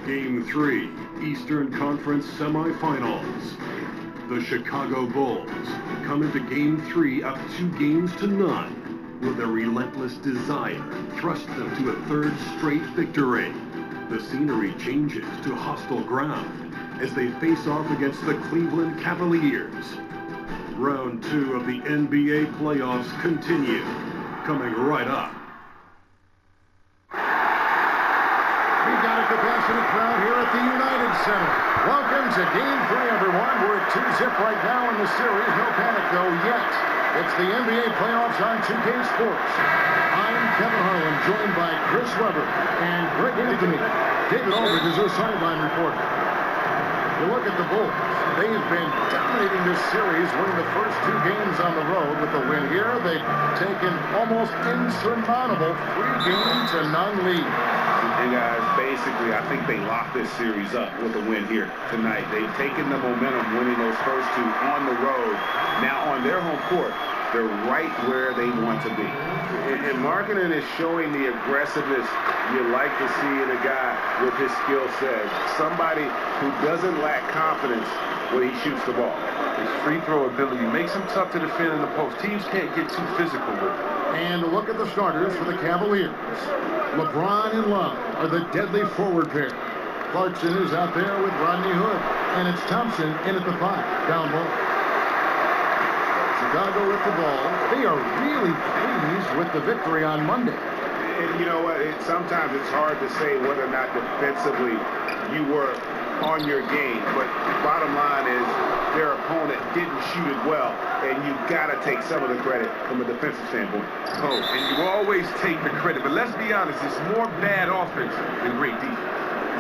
Game 3, Eastern Conference Semifinals. The Chicago Bulls come into Game 3 up 2-0 with their relentless desire thrust them to a third straight victory. The scenery changes to hostile ground as they face off against the Cleveland Cavaliers. Round 2 of the NBA playoffs continue, coming right up. Capacity crowd here at the United Center. Welcome to Game 3, everyone. We're at 2-0 right now in the series. No panic, though, yet. It's the NBA playoffs on 2K Sports. I'm Kevin Harlan, joined by Chris Webber and Greg Anthony. David Aldridge is our sideline reporter. You look at the Bulls. They've been dominating this series, winning the first 2 games on the road. With the win here, they've taken almost insurmountable 3-0 lead. And guys, basically, I think they locked this series up with a win here tonight. They've taken the momentum, winning those first 2 on the road. Now on their home court, they're right where they want to be. And Markkanen is showing the aggressiveness you like to see in a guy with his skill set. Somebody who doesn't lack confidence when he shoots the ball. His free throw ability makes him tough to defend in the post. Teams can't get too physical with him. And a look at the starters for the Cavaliers. LeBron and Love are the deadly forward pair. Clarkson is out there with Rodney Hood. And it's Thompson in at the 5, down low. Chicago with the ball. They are really pleased with the victory on Monday. And you know what? Sometimes it's hard to say whether or not defensively you were on your game. But bottom line is their opponent didn't shoot it well. And you've got to take some of the credit from a defensive standpoint. Oh, and you always take the credit. But let's be honest, it's more bad offense than great defense.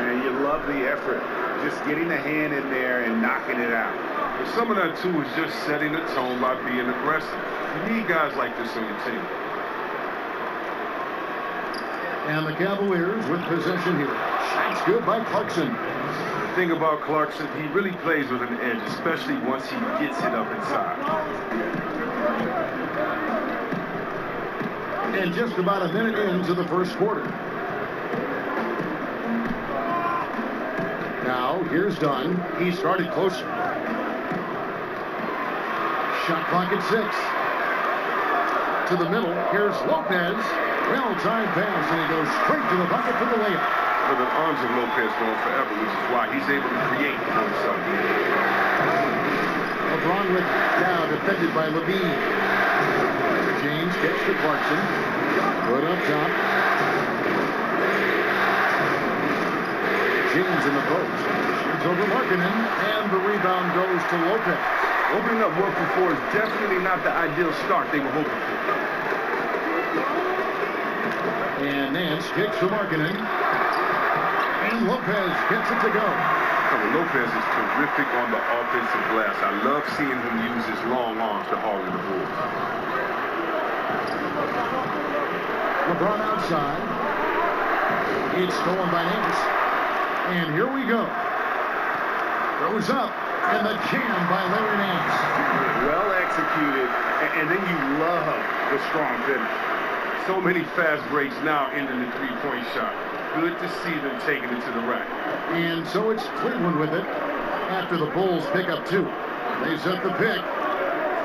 And you love the effort. Just getting the hand in there and knocking it out. But some of that, too, is just setting the tone by being aggressive. You need guys like this on your team. And the Cavaliers with possession here. Shots good by Clarkson. The thing about Clarkson, he really plays with an edge, especially once he gets it up inside. And just about a minute into the first quarter. Now, here's Dunn. He started closer. Shot clock at 6. To the middle. Here's Lopez. Well-timed pass, and he goes straight to the bucket for the layup. Well, the arms of Lopez going forever, which is why he's able to create for himself. LeBron with now defended by Levine. James gets to Clarkson. Good up top. James in the post. Shoots over Markkanen, and the rebound goes to Lopez. Opening up 1-for-4 is definitely not the ideal start they were hoping for. And Nance kicks to Markkanen. And Lopez gets it to go. Lopez is terrific on the offensive glass. I love seeing him use his long arms to haul in the ball. LeBron outside. It's stolen by Nance. And here we go. Throws up. And the jam by Larry Nance. Well executed. And then you love the strong finish. So many fast breaks now ending the three-point shot. Good to see them taking it to the rack. And so it's Cleveland with it after the Bulls pick up 2. They set the pick.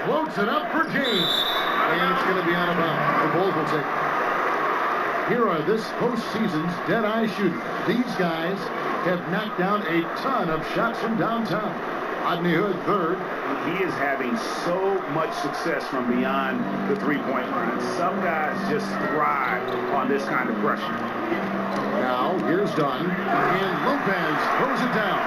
Floats it up for James. And it's going to be out of bounds. The Bulls will take it. Here are this postseason's dead-eye shooters. These guys have knocked down a ton of shots from downtown. Rodney Hood, 3rd. He is having so much success from beyond the three-point line. Some guys just thrive on this kind of pressure. Now, here's Dunn. And Lopez throws it down.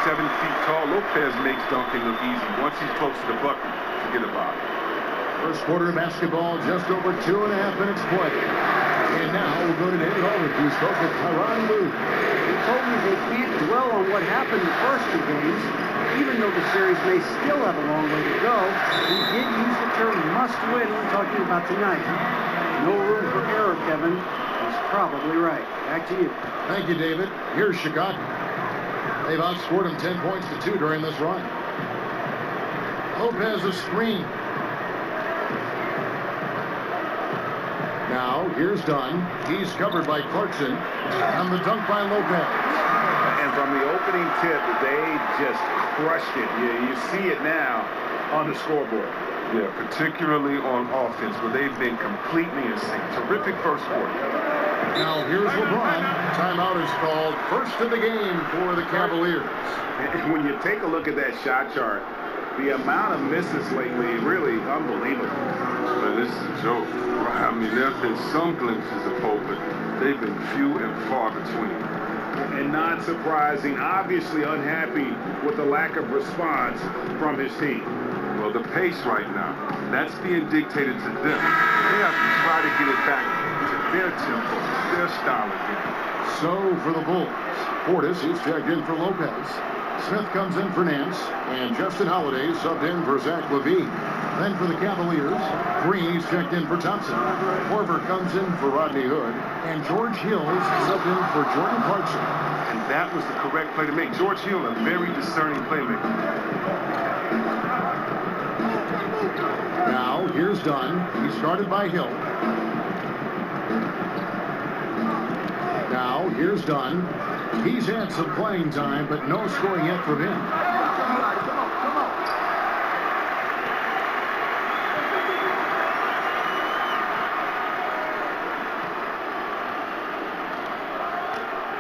7 feet tall, Lopez makes dunking look easy. Once he's close to the bucket, forget about it. First quarter of basketball, just over 2.5 minutes play. And now we'll go to David Aldridge, who spoke with Tyronn Lue. He told me they can't dwell on what happened the first 2 games. Even though the series may still have a long way to go, he did use the term must win when talking about tonight. No room for error, Kevin. He's probably right. Back to you. Thank you, David. Here's Chicago. They've outscored him 10 points to 2 during this run. Lopez a screen. Now, here's Dunn. He's covered by Clarkson. And the dunk by Lopez. And from the opening tip, they just crushed it. You see it now on the scoreboard. Yeah, particularly on offense, where they've been completely in sync. Terrific first quarter. Now, here's LeBron. Timeout is called. First of the game for the Cavaliers. And when you take a look at that shot chart, the amount of misses lately, really unbelievable. Well, this is a joke. I mean, there have been some glimpses of hope, but they've been few and far between. And not surprising, obviously unhappy with the lack of response from his team. Well, the pace right now, that's being dictated to them. They have to try to get it back to their tempo, their style of game. So for the Bulls, Portis is checked in for Lopez. Smith comes in for Nance, and Justin Holiday subbed in for Zach LaVine. Then for the Cavaliers, Green's checked in for Thompson. Korver comes in for Rodney Hood, and George Hill is subbed in for Jordan Clarkson. And that was the correct play to make. George Hill, a very discerning playmaker. Now, here's Dunn. He's guarded by Hill. Now, here's Dunn. He's had some playing time, but no scoring yet from him.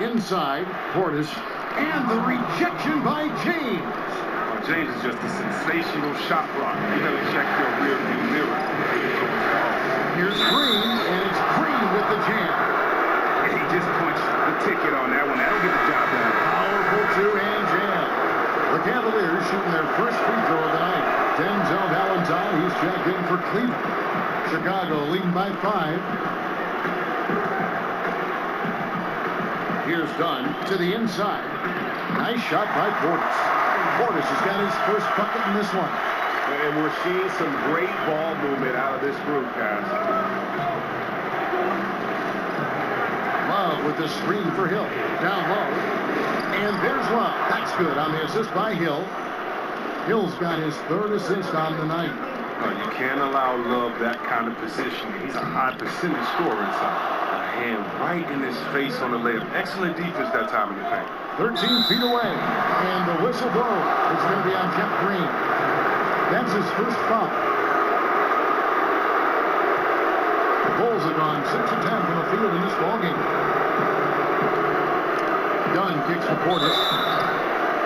Inside, Portis, and the rejection by James. James is just a sensational shot blocker. You gotta check your rear view mirror. Here's Green, and it's Green with the jam. And he just punched the ticket on that one. That'll get the job done. Powerful two-hand jam. The Cavaliers shooting their first free throw of the night. Denzel Valentine, he's checked in for Cleveland. Chicago leading by 5. Here's Dunn to the inside. Nice shot by Portis. Portis has got his first bucket in this one. And we're seeing some great ball movement out of this group, guys. Love with the screen for Hill. Down low. And there's Love. That's good on the assist by Hill. Hill's got his third assist on the night. You can't allow Love that kind of positioning. He's a high percentage scorer inside. A hand right in his face on the layup. Excellent defense that time in the paint. 13 feet away. And the whistle blows. It's going to be on Jeff Green. That's his first foul. The Bulls have gone 6 of 10 from the field in this ballgame. Dunn kicks for Portis.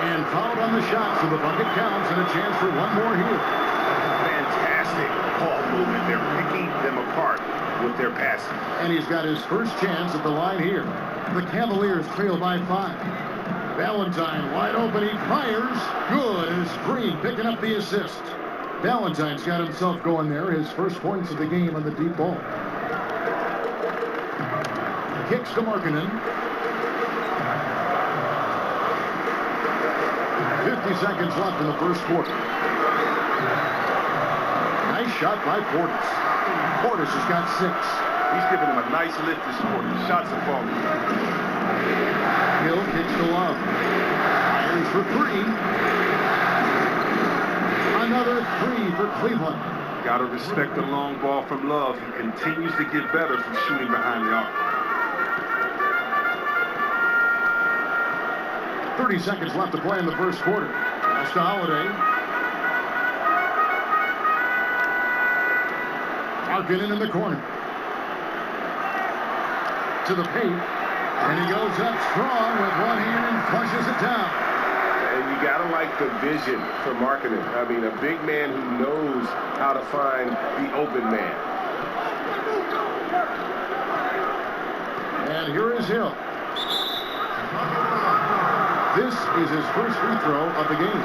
And fouled on the shot, so the bucket counts and a chance for one more here. Fantastic ball movement. They're picking them apart with their passing. And he's got his first chance at the line here. The Cavaliers trail by 5. Valentine wide open. He fires. Good. And it's Green picking up the assist. Valentine's got himself going there. His first points of the game on the deep ball. Kicks to Markkanen. 50 seconds left in the first quarter. Nice shot by Portis. Portis has got 6. He's giving him a nice lift this quarter. The shots are falling. Hill kicks to Love. Fires for 3. Another 3 for Cleveland. Got to respect the long ball from Love. He continues to get better from shooting behind the arc. 30 seconds left to play in the first quarter. Pass to Holiday. Markkanen in the corner. To the paint. And he goes up strong with one hand and flushes it down. And you got to like the vision for Markkanen. I mean, a big man who knows how to find the open man. And here is Hill. This is his first free throw of the game.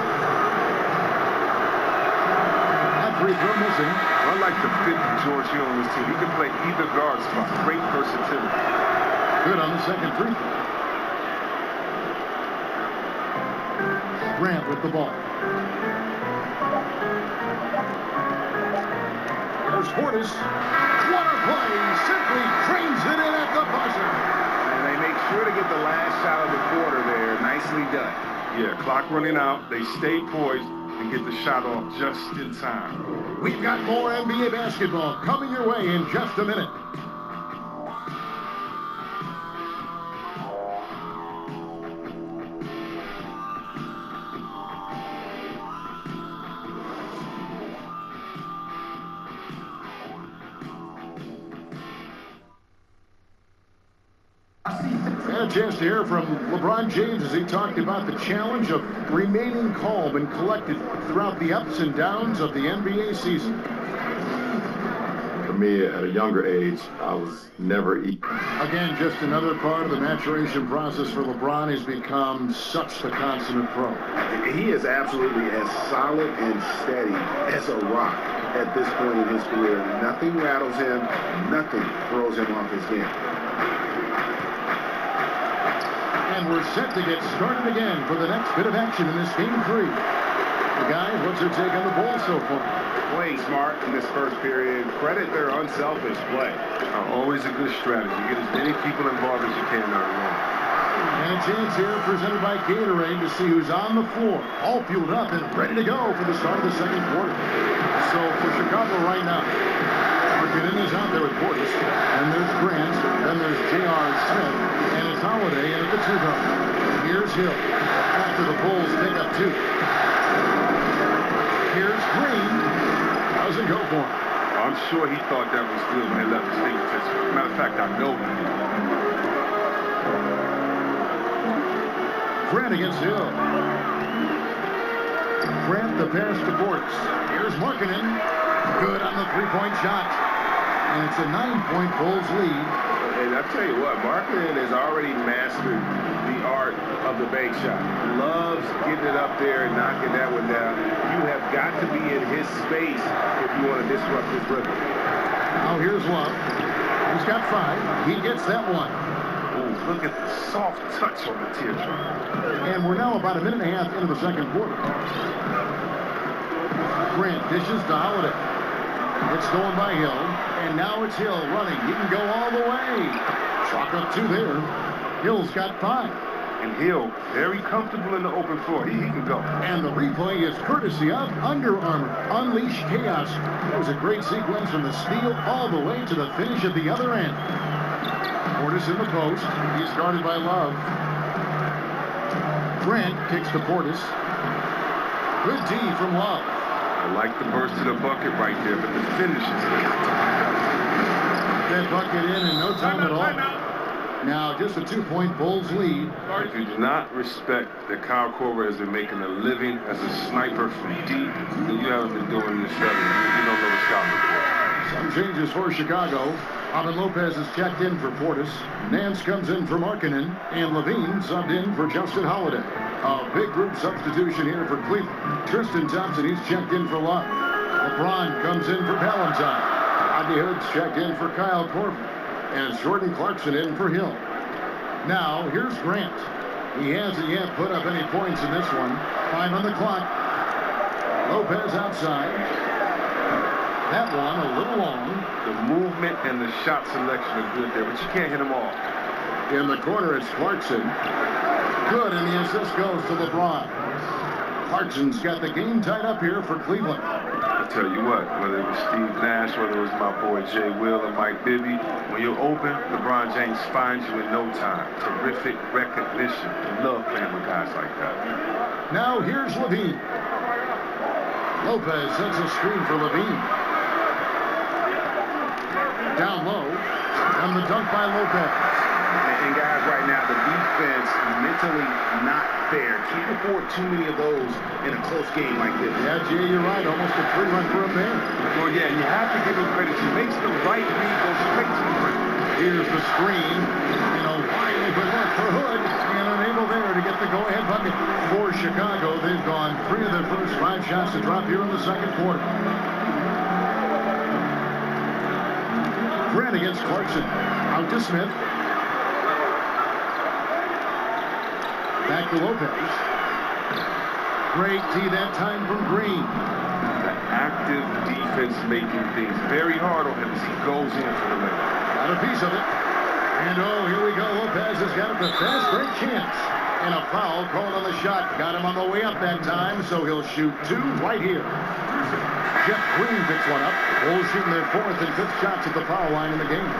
That free throw missing. I like the fit of George Hill on this team. He can play either guard spot. Great versatility. Good on the second free throw. Grant with the ball. Here's Portis. What a play! Simply trains it in at the buzzer. And they make sure to get the last shot of the quarter there. Nicely done. Yeah, clock running out. They stay poised and get the shot off just in time. We've got more NBA basketball coming your way in just a minute. And a chance to hear from LeBron James as he talked about the challenge of remaining calm and collected throughout the ups and downs of the NBA season. For me, at a younger age, I was never equal. Again, just another part of the maturation process for LeBron. He's become such the consummate pro. He is absolutely as solid and steady as a rock at this point in his career. Nothing rattles him. Nothing throws him off his game. And we're set to get started again for the next bit of action in this game 3. The guys, what's your take on the Bulls so far? Playing smart in this first period. Credit their unselfish play. Always a good strategy. Get as many people involved as you can early on. And a chance here presented by Gatorade to see who's on the floor. All fueled up and ready to go for the start of the second quarter. So for Chicago right now, Markkanen is out there with Portis. Then there's Grant. Then there's J.R. Smith. And it's Holiday in at the 2 guard. Here's Hill. After the Bulls pick up 2. Here's Green. Doesn't go for him. I'm sure he thought that was good when he left his fingertips. Matter of fact, I know he did. Grant against Hill. Grant the pass to Portis. Here's Markkanen. Good on the 3-point shot. And it's a 9-point Bulls lead. And I tell you what, Markkanen has already mastered the art of the bank shot. Loves getting it up there and knocking that one down. You have got to be in his space if you want to disrupt his rhythm. Now here's Love. He's got 5. He gets that one. Ooh, look at the soft touch on the teardrop. And we're now about a minute and a half into the second quarter. Grant dishes to Holiday. It's going by Hill. And now it's Hill running. He can go all the way. Chalk up 2 there. Hill's got 5. And Hill, very comfortable in the open floor. He can go. And the replay is courtesy of Under Armour. Unleash chaos. It was a great sequence from the steal all the way to the finish at the other end. Portis in the post. He's guarded by Love. Grant kicks to Portis. Good D from Love. I like the burst to the bucket right there, but the finish is That bucket in no time at all. Now just a 2-point Bulls lead. If you do not respect that Kyle Korver has been making a living as a sniper from deep, then you haven't been doing this study. You don't know the scouting for. Some changes for Chicago. Alvin Lopez is checked in for Portis. Nance comes in for Markkanen. And Levine subbed in for Justin Holiday. A big group substitution here for Cleveland. Tristan Thompson, he's checked in for Love. LeBron comes in for Valentine. Rodney Hood's checked in for Kyle Korver. And Jordan Clarkson in for Hill. Now, here's Grant. He hasn't yet put up any points in this one. 5 on the clock. Lopez outside. That one a little long. The movement and the shot selection are good there, but you can't hit them all. In the corner, it's Clarkson. Good, and the assist goes to LeBron. Clarkson's got the game tied up here for Cleveland. I tell you what, whether it was Steve Nash, whether it was my boy Jay Will or Mike Bibby, when you're open, LeBron James finds you in no time. Terrific recognition. I love playing with guys like that. Now here's Levine. Lopez sets a screen for Levine. Down low, and the dunk by Lopez. And guys, right now, the defense mentally not there. Can't afford too many of those in a close game like this. Yeah, Jay, you're right. Almost a 3-run for a man. Well, yeah, and you have to give him credit. He makes the right read, goes straight to the rim. Here's the screen. And a wide open look for Hood. And unable there to get the go-ahead bucket. For Chicago, they've gone 3 of their first 5 shots to drop here in the second quarter. Grant against Clarkson. Out to Smith. Back to Lopez. Great D that time from Green. The active defense making things very hard on him as he goes in for the layup. Got a piece of it. And oh, here we go. Lopez has got the fast break chance. And a foul called on the shot. Got him on the way up that time, so he'll shoot 2 right here. Jeff Green picks one up. Bulls shooting their 4th and 5th shots at the foul line in the game.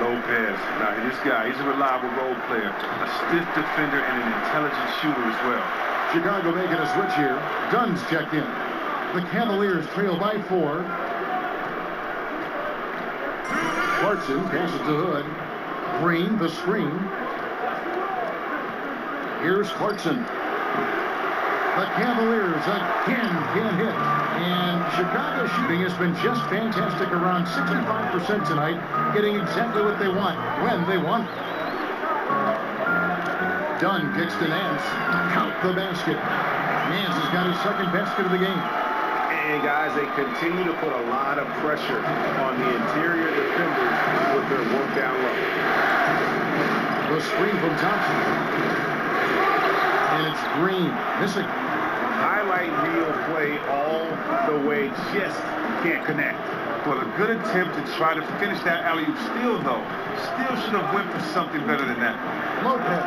Lopez. Now, this guy, he's a reliable role player, a stiff defender, and an intelligent shooter as well. Chicago making a switch here. Dunn's checked in. The Cavaliers trail by 4. Clarkson passes to Hood. Green, the screen. Here's Clarkson. The Cavaliers again can't hit. And Chicago's shooting has been just fantastic, around 65% tonight, getting exactly what they want when they want it. Dunn kicks to Nance. Count the basket. Nance has got his second basket of the game. And guys, they continue to put a lot of pressure on the interior defenders with their work down low. The screen from Thompson. And it's Green missing. Highlight reel play all the way, just can't connect. Well, a good attempt to try to finish that alley-oop steal, though. Still should have went for something better than that. Lopez.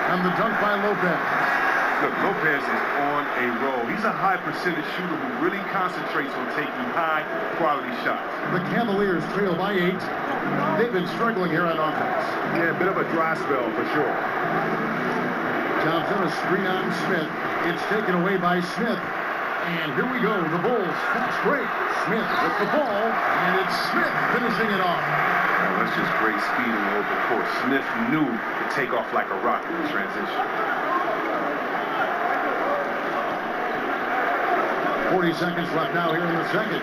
And the dunk by Lopez. Look, Lopez is on a roll. He's a high percentage shooter who really concentrates on taking high-quality shots. The Cavaliers trail by 8. They've been struggling here on offense. Yeah, a bit of a dry spell for sure. Thompson, a screen on Smith. It's taken away by Smith. And here we go, the Bulls. Fast break. Smith with the ball, and it's Smith finishing it off. Oh, that's just great speed in the open court. Smith knew to take off like a rocket in transition. 40 seconds left now here in the second.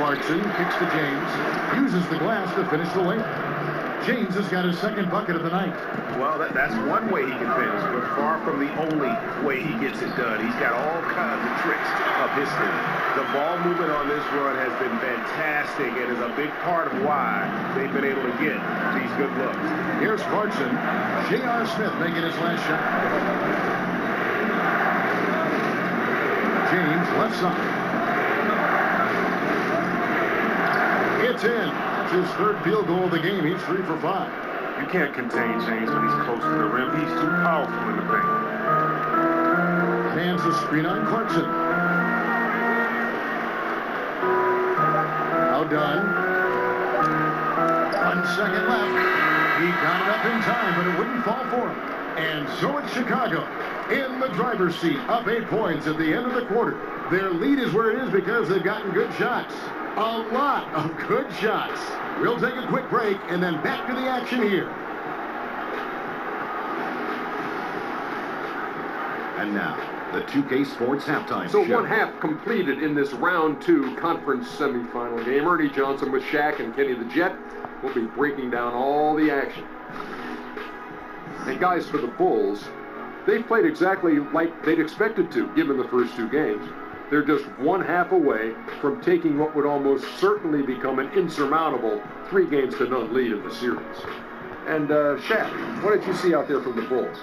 Clarkson kicks to James. Uses the glass to finish the layup. James has got his second bucket of the night. Well, that's one way he can finish, but far from the only way he gets it done. He's got all kinds of tricks up his sleeve. The ball movement on this run has been fantastic and is a big part of why they've been able to get these good looks. Here's Clarkson. J.R. Smith making his last shot. James left side. It's in. That's his third field goal of the game. He's 3 for 5. You can't contain James when he's close to the rim. He's too powerful in the paint. Hands the screen on Clarkson. Now done. 1 second left. He got it up in time, but it wouldn't fall for him. And so it's Chicago in the driver's seat, up 8 points at the end of the quarter. Their lead is where it is because they've gotten good shots. A lot of good shots. We'll take a quick break and then back to the action here. And now, the 2K Sports Halftime So Show. one half completed in this round 2 conference semifinal game. Ernie Johnson with Shaq and Kenny the Jet will be breaking down all the action. And guys, for the Bulls, they've played exactly like they'd expected to, given the first 2 games. They're just one half away from taking what would almost certainly become an insurmountable 3-0 lead in the series. And Shaq, what did you see out there from the Bulls?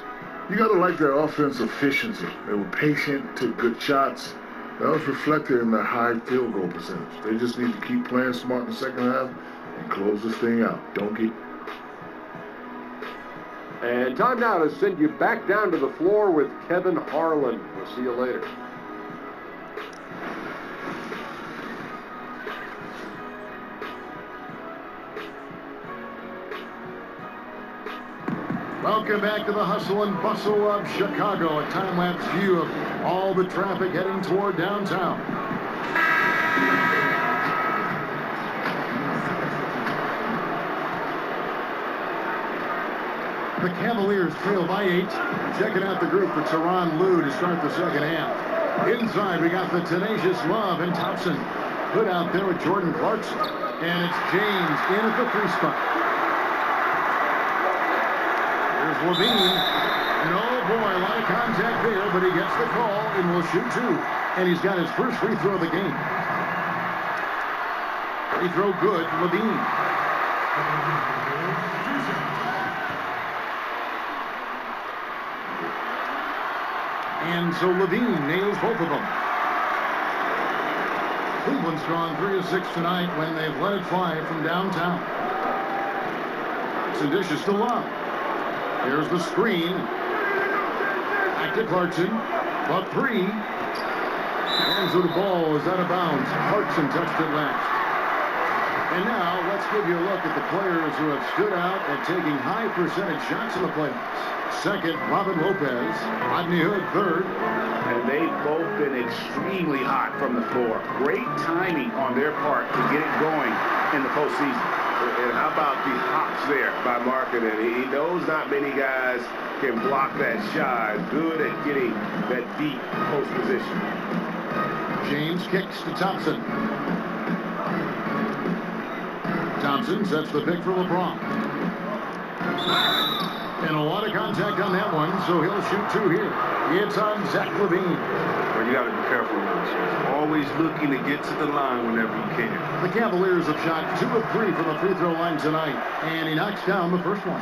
You got to like their offense efficiency. They were patient, took good shots. That was reflected in their high field goal percentage. They just need to keep playing smart in the second half and close this thing out. Don't get... And time now to send you back down to the floor with Kevin Harlan. We'll see you later. Welcome back to the hustle and bustle of Chicago. A time-lapse view of all the traffic heading toward downtown. The Cavaliers trail by 8. Checking out the group for Tyronn Lue to start the second half. Inside, we got the tenacious Love and Thompson. Put out there with Jordan Clarkson. And it's James in at the 3 spot. Here's Levine, and oh boy, a lot of contact there, but he gets the call and will shoot 2. And he's got his first free throw of the game. Free throw good, Levine. And so Levine nails both of them. Cleveland's gone 3 of 6 tonight when they've let it fly from downtown. It's a dishes to Love. Here's the screen. Back to Clarkson. About 3. And so the ball is out of bounds. Clarkson touched it last. And now let's give you a look at the players who have stood out at taking high percentage shots in the playoffs. Second, Robin Lopez. Rodney Hood, third. And they've both been extremely hot from the floor. Great timing on their part to get it going in the postseason. And how about the hops there by Markkanen? He knows not many guys can block that shot. Good at getting that deep post position. James kicks to Thompson. Thompson sets the pick for LeBron. And a lot of contact on that one, so he'll shoot two here. It's on Zach LaVine. Well, you got to be careful with this. Always looking to get to the line whenever you can. The Cavaliers have shot 2 of 3 from the free throw line tonight, and he knocks down the first one.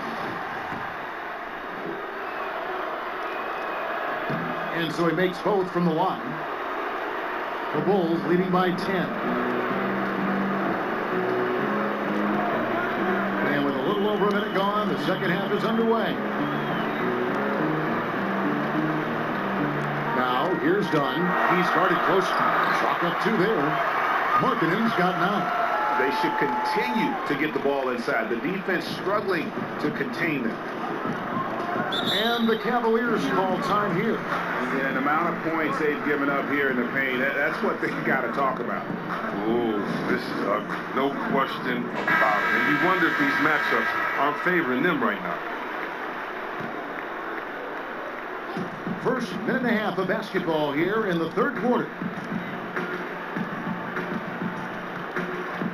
And so he makes both from the line. The Bulls leading by 10. And with a little over a minute gone, the second half is underway. Now, here's Dunn. He started close. Chalk up 2 there. Markkanen's got 9. They should continue to get the ball inside. The defense struggling to contain them. And the Cavaliers call time here. Yeah, the amount of points they've given up here in the paint, that's what they got to talk about. Ooh, this is no question about it. And you wonder if these matchups aren't favoring them right now. First minute and a half of basketball here in the third quarter.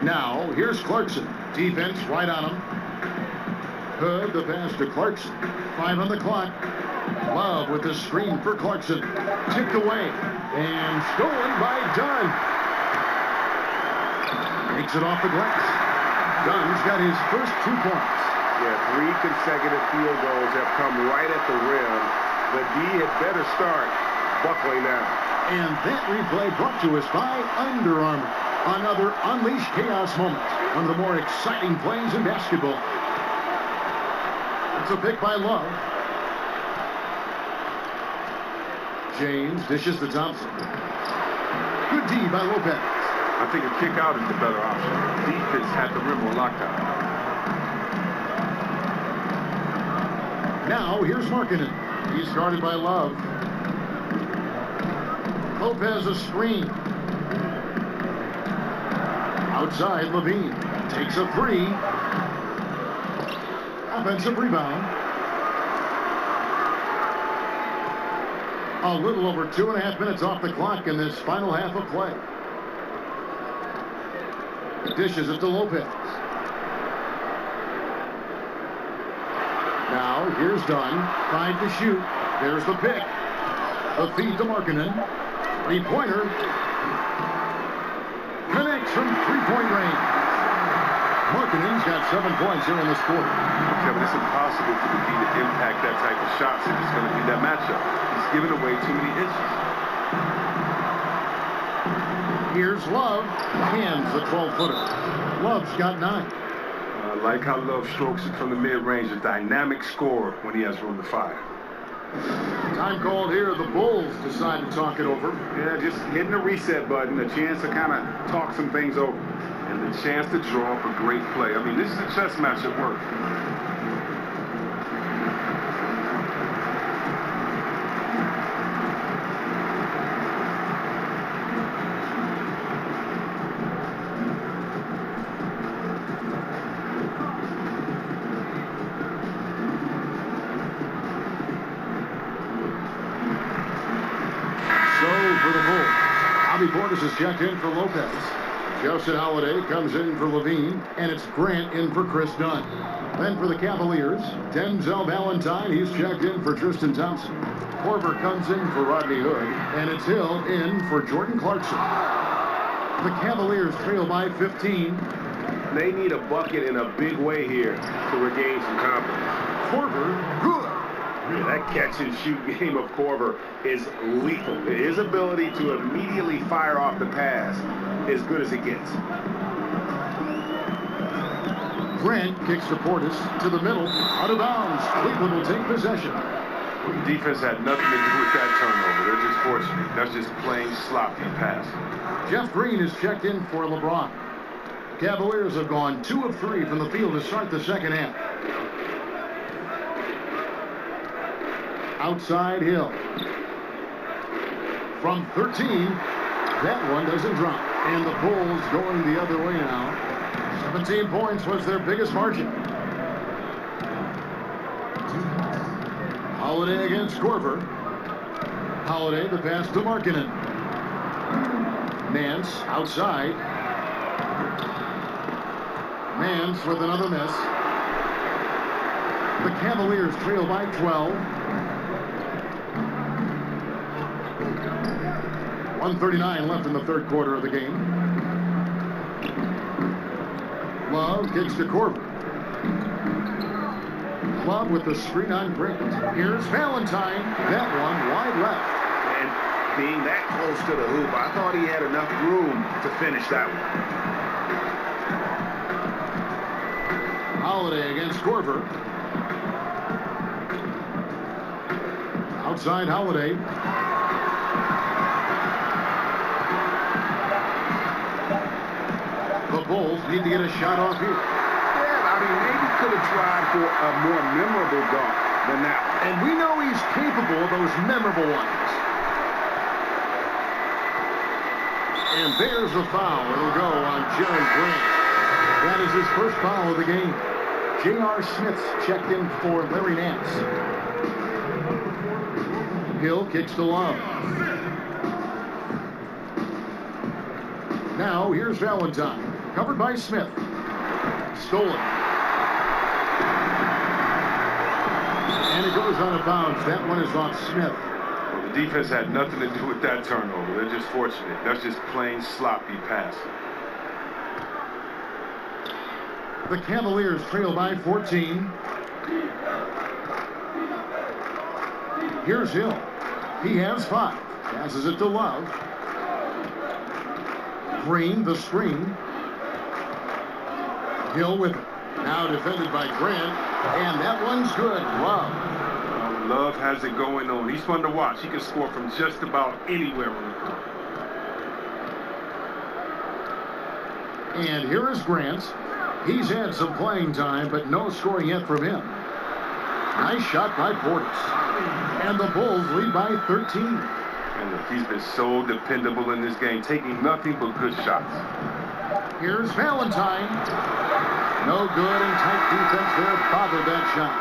Now, here's Clarkson. Defense right on him. Hood, the pass to Clarkson. 5 on the clock. Love with the screen for Clarkson. Tipped away. And stolen by Dunn. Makes it off the glass. Dunn's got his first 2 points. Yeah, 3 consecutive field goals have come right at the rim. The D had better start buckling now. And that replay brought to us by Under Armour. Another Unleash Chaos moment. One of the more exciting plays in basketball. It's a pick by Love. James dishes to Thompson. Good D by Lopez. I think a kick out is the better option. Defense had the rim on lockdown. Now, here's Markkanen. He's guarded by Love. Lopez a screen. Outside, LaVine takes a 3. Offensive rebound. A little over 2.5 minutes off the clock in this final half of play. Dishes it to Lopez. Now, here's Dunn. 5 to shoot. There's the pick. A feed to Markkanen. 3-pointer. Connects from 3-point range. Markkanen's got 7 points here in this quarter. Kevin, it's impossible for the D to impact that type of shots if it's going to be that matchup. He's giving away too many inches. Here's Love. Hands the 12-footer. Love's got 9. I like how Love strokes it from the mid-range. A dynamic scorer when he has room to fire. Time called here. The Bulls decide to talk it over. Yeah, just hitting the reset button, a chance to kind of talk some things over. And the chance to draw up a great play. I mean, this is a chess match at work. Portis is checked in for Lopez. Justin Holiday comes in for LaVine, and it's Grant in for Chris Dunn. Then for the Cavaliers, Denzel Valentine, he's checked in for Tristan Thompson. Korver comes in for Rodney Hood, and it's Hill in for Jordan Clarkson. The Cavaliers trail by 15. They need a bucket in a big way here to regain some confidence. Korver, good. Yeah, that catch-and-shoot game of Korver is lethal. His ability to immediately fire off the pass is good as it gets. Grant kicks to Portis to the middle, out of bounds. Cleveland will take possession. The defense had nothing to do with that turnover. They're just fortunate. That's just plain sloppy pass. Jeff Green is checked in for LeBron. Cavaliers have gone 2 of 3 from the field to start the second half. Outside Hill. From 13, that one doesn't drop. And the Bulls going the other way now. 17 points was their biggest margin. Holiday against Corver. Holiday, the pass to Markkanen. Nance outside. Nance with another miss. The Cavaliers trail by 12. 1:39 left in the third quarter of the game. Love kicks to Corver. Love with the screen on Grant. Here's Valentine. That one wide left. And being that close to the hoop, I thought he had enough room to finish that one. Holiday against Corver. Outside Holiday. The Bulls need to get a shot off here. Yeah, I mean, maybe could have tried for a more memorable dunk than that one. And we know he's capable of those memorable ones. And there's the foul. It'll go on Jerry Grant. That is his first foul of the game. J.R. Smith's checked in for Larry Nance. Hill kicks to Love. Now here's Valentine. Covered by Smith. Stolen. And it goes out of bounds. That one is off Smith. Well, the defense had nothing to do with that turnover. They're just fortunate. That's just plain sloppy passing. The Cavaliers trail by 14. Here's Hill. He has 5. Passes it to Love. Green, the screen. Hill with it. Now defended by Grant. And that one's good. Love. Love has it going on. He's fun to watch. He can score from just about anywhere on the court. And here is Grant. He's had some playing time, but no scoring yet from him. Nice shot by Portis. And the Bulls lead by 13. And look, he's been so dependable in this game, taking nothing but good shots. Here's Valentine. No good, and tight defense there bothered that shot.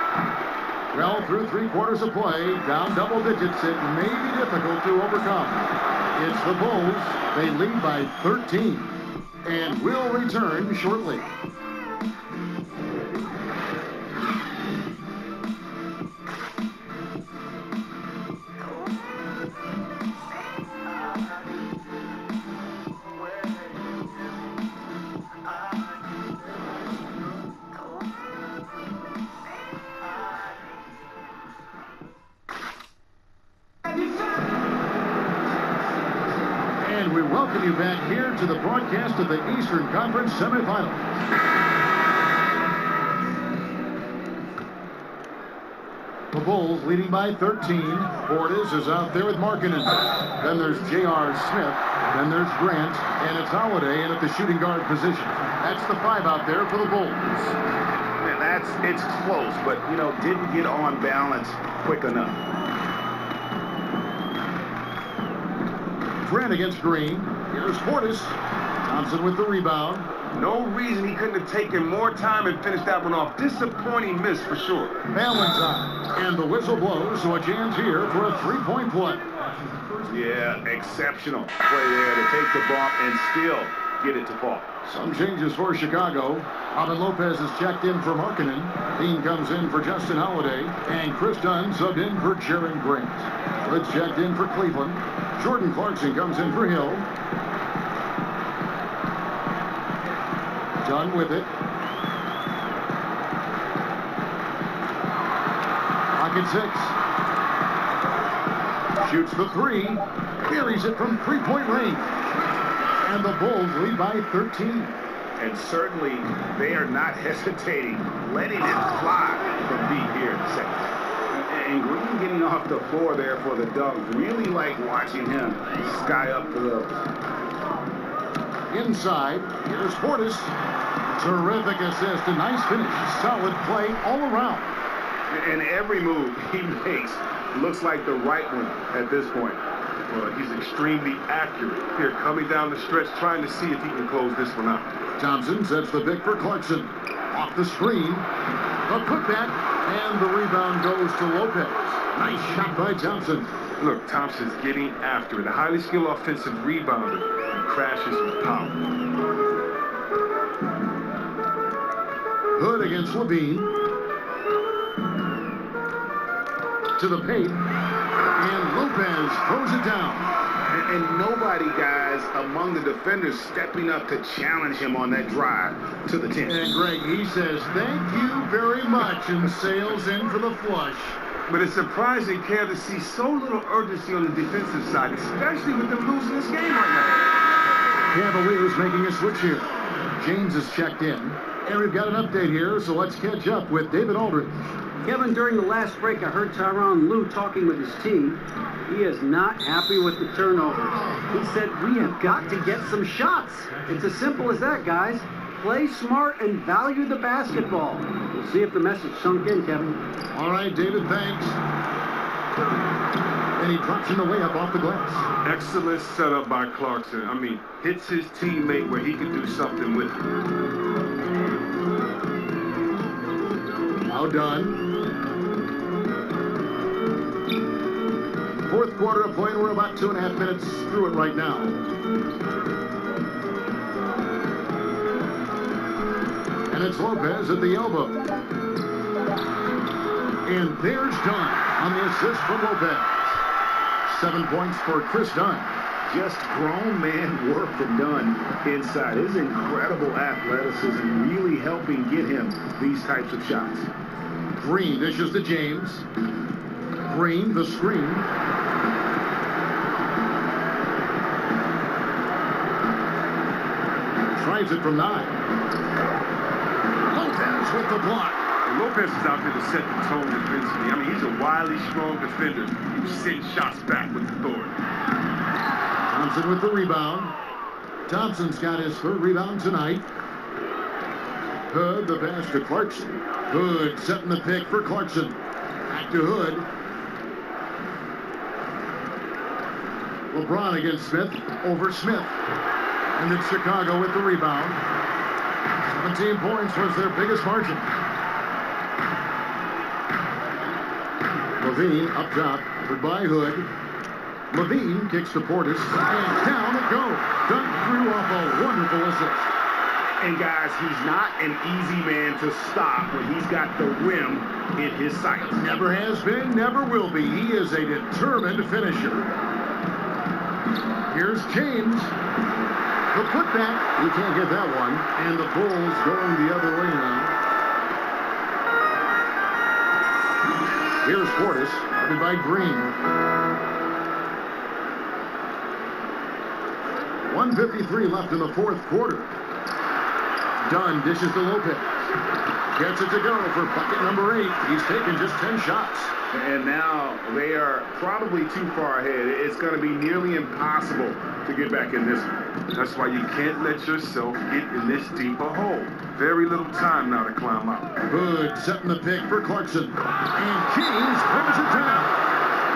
Well, through 3 quarters of play, down double digits, it may be difficult to overcome. It's the Bulls. They lead by 13. And will return shortly. And we welcome you back here to the broadcast of the Eastern Conference semifinals. The Bulls leading by 13. Portis is out there with Markkanen. Then there's J.R. Smith. Then there's Grant. And it's Holiday in at the shooting guard position. That's the 5 out there for the Bulls. Man, it's close, but, you know, didn't get on balance quick enough. Grant against Green. Here's Portis. Thompson with the rebound. No reason he couldn't have taken more time and finished that one off. Disappointing miss for sure. Valentine. And the whistle blows, so a jam's here for a 3-point play. Yeah, exceptional play there to take the bump and still get it to fall. Some changes for Chicago. Alvin Lopez is checked in for Markkanen. Dean comes in for Justin Holiday. And Chris Dunn subbed in for Jerry Grant. Blitz checked in for Cleveland. Jordan Clarkson comes in for Hill. Dunn with it. Pocket 6. Shoots the 3. Buries it from 3-point range. And the Bulls lead by 13. And certainly they are not hesitating, letting it fly from deep here in the second. And Green getting off the floor there for the dunk. Really like watching him sky up the levels. Inside, here's Portis. Terrific assist, a nice finish. Solid play all around. And every move he makes looks like the right one at this point. Well, he's extremely accurate. Here, coming down the stretch, trying to see if he can close this one out. Thompson sets the pick for Clarkson. Off the screen. A putback, and the rebound goes to Lopez. Nice shot by Thompson. Look, Thompson's getting after it. A highly skilled offensive rebounder who crashes with power. Hood against Levine. To the paint. And Lopez throws it down. And nobody, guys, among the defenders stepping up to challenge him on that drive to the 10. And Greg, he says, thank you very much, and sails in for the flush. But it's surprising, Kev, to see so little urgency on the defensive side, especially with them losing this game right now. Cavaliers making a switch here. James is checked in. And we've got an update here, so let's catch up with David Aldridge. Kevin, during the last break, I heard Tyronn Lue talking with his team. He is not happy with the turnovers. He said, we have got to get some shots. It's as simple as that, guys. Play smart and value the basketball. We'll see if the message sunk in, Kevin. All right, David, thanks. And he drops in the layup off the glass. Excellent setup by Clarkson. I mean, hits his teammate where he can do something with it. Now done. Fourth quarter of play, and we're about 2.5 minutes through it right now. And it's Lopez at the elbow. And there's Dunn on the assist from Lopez. 7 points for Chris Dunn. Just grown man work from Dunn inside. His incredible athleticism really helping get him these types of shots. Green dishes to James. Green, the screen. Tries it from 9. Lopez with the block. And Lopez is out there to set the tone defensively. I mean, he's a wildly strong defender who sends shots back with authority. Thompson with the rebound. Thompson's got his third rebound tonight. Hood, the pass to Clarkson. Hood setting the pick for Clarkson. Back to Hood. LeBron against Smith. Over Smith. And it's Chicago with the rebound. 17 points was their biggest margin. Levine up top. Goodbye, Hood. Levine kicks to Portis. And down it goes. Dunn threw off a wonderful assist. And guys, he's not an easy man to stop when he's got the rim in his sights. Never has been, never will be. He is a determined finisher. Here's James. The putback. He can't get that one. And the Bulls going the other way now. Here's Portis. Guarded by Green. 1:53 left in the fourth quarter. Dunn dishes to Lopez. Gets it to go for bucket number 8. He's taken just 10 shots. And now they are probably too far ahead. It's going to be nearly impossible to get back in this one. That's why you can't let yourself get in this deep a hole. Very little time now to climb out. Hood setting the pick for Clarkson. And James throws it down.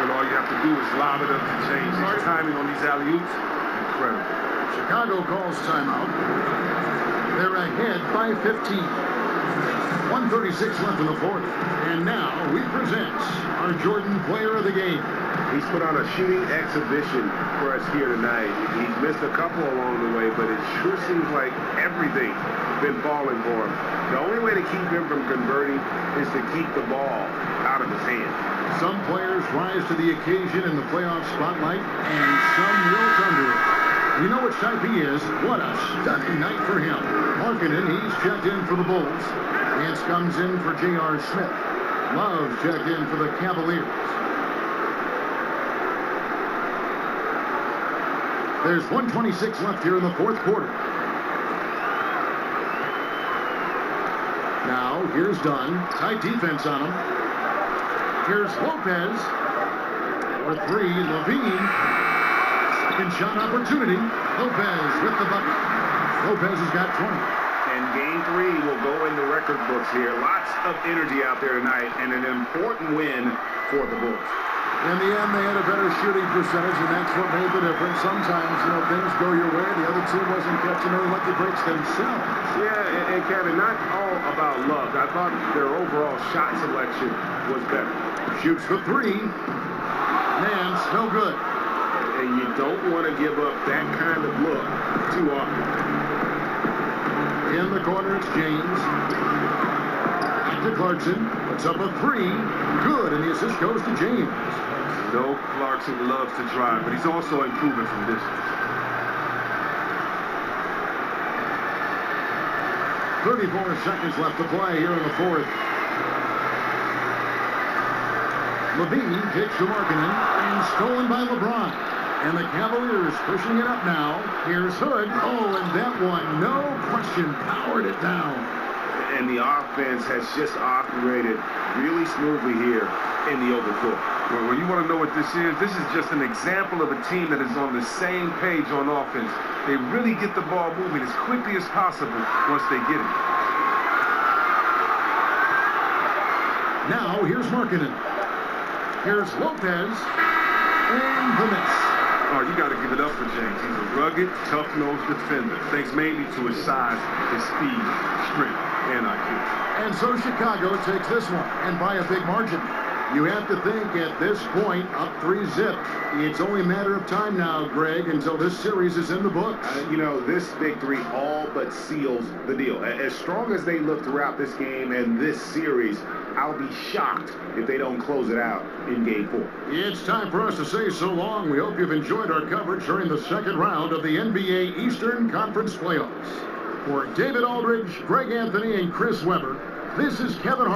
And all you have to do is lob it up to James. His timing on these alley-oops, incredible. Chicago calls timeout. They're ahead by 15. 1:36 left in the fourth. And now we present our Jordan Player of the Game. He's put on a shooting exhibition for us here tonight. He's missed a couple along the way, but it sure seems like everything's been falling for him. The only way to keep him from converting is to keep the ball out of his hand. Some players rise to the occasion in the playoff spotlight, and some wilt under it. You know which type he is. What a stunning night for him. Markkanen, he's checked in for the Bulls. Nance comes in for J.R. Smith. Love checked in for the Cavaliers. There's 1:26 left here in the fourth quarter. Now, here's Dunn. Tight defense on him. Here's Lopez. For 3, Levine. Second shot opportunity. Lopez with the bucket. Lopez has got 20. And game 3 will go in the record books here. Lots of energy out there tonight and an important win for the Bulls. In the end, they had a better shooting percentage, and that's what made the difference. Sometimes, things go your way. The other team wasn't catching any lucky breaks themselves. Yeah, and Kevin, not all about luck. I thought their overall shot selection was better. Shoots the three. Nance, no good. And you don't want to give up that kind of look too often. In the corner, it's James. Back to Clarkson. Puts up a three. Good, and the assist goes to James. No, Clarkson loves to drive, but he's also improving from distance. 34 seconds left to play here in the fourth. Levine kicks to Markkanen, and stolen by LeBron. And the Cavaliers pushing it up now. Here's Hood. Oh, and that one, no question, powered it down. And the offense has just operated really smoothly here in the open floor. Well, you want to know what this is just an example of a team that is on the same page on offense. They really get the ball moving as quickly as possible once they get it. Now, here's Markkanen. Here's Lopez, and the miss. Oh, you got to give it up for James. He's a rugged, tough-nosed defender, thanks mainly to his size, his speed, strength, and IQ. And so Chicago takes this one, and by a big margin. You have to think at this point, up 3-zip. It's only a matter of time now, Greg, until this series is in the books. This victory all but seals the deal. As strong as they look throughout this game and this series, I'll be shocked if they don't close it out in Game 4. It's time for us to say so long. We hope you've enjoyed our coverage during the second round of the NBA Eastern Conference Playoffs. For David Aldridge, Greg Anthony, and Chris Webber, this is Kevin Hart.